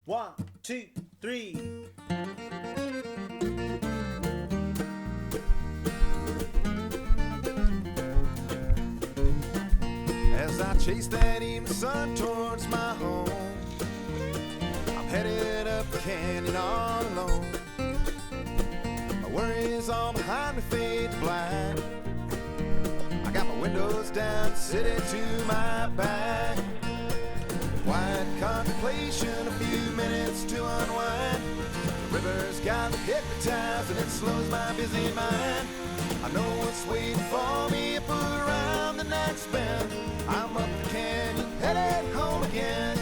1, 2, 3. As I chase that evening sun towards my home, I'm headed up the canyon all alone. My worries all behind me fade to black. I got my windows down, city to my back. Quiet contemplation, a few minutes to unwind. The river's got me hypnotized and it slows my busy mind. I know what's waiting for me up around the next bend. I'm up the canyon, headed home again.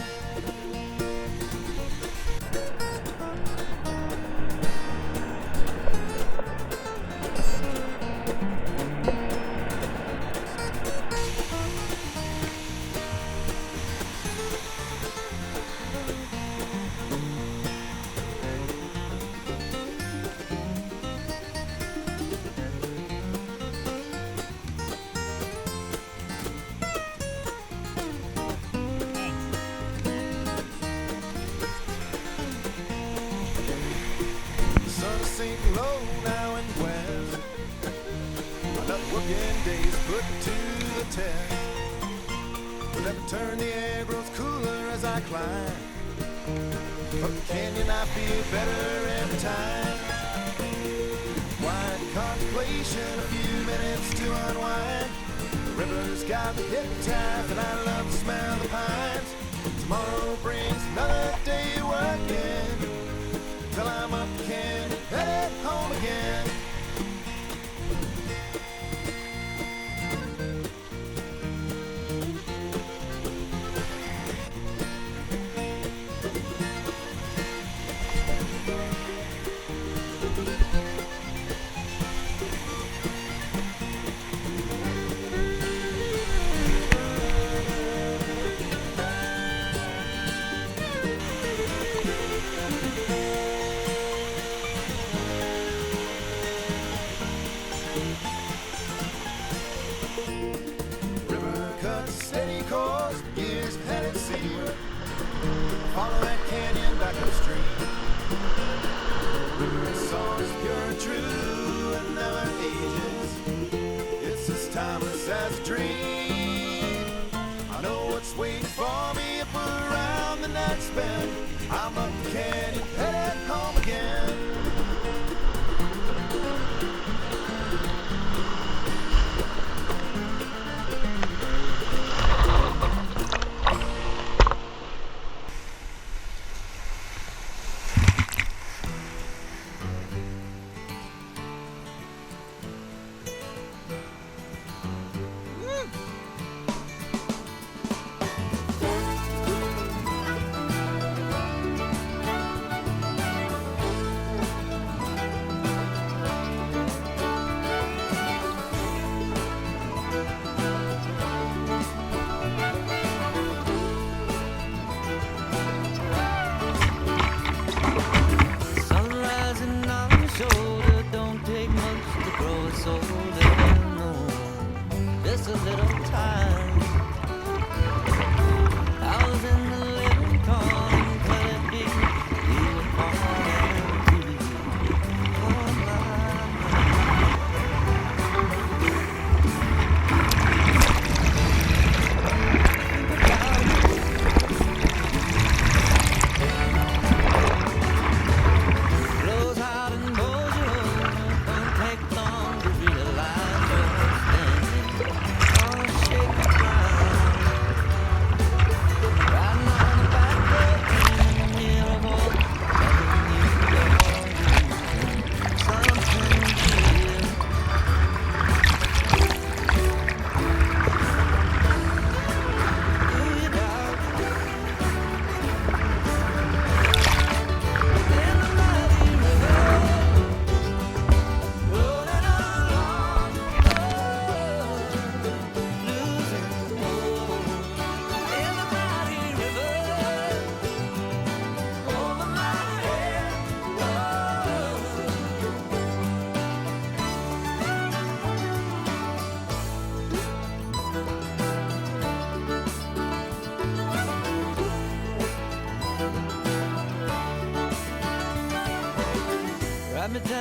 Sink low now and west. Another working day's put to the test. With every turn the air grows cooler as I climb. Up the canyon I feel better every time. Quiet contemplation, a few minutes to unwind. The river's got me hypnotized and I love to smell the pines. Tomorrow brings another day working till I'm up the canyon, headed home again. Steady course, years headed seaward. Follow that canyon back upstream. River song is pure and true and never ages. It's as timeless as a dream. I know what's waiting for me up around the next bend. I'm up the canyon, headed home again. Ride me down.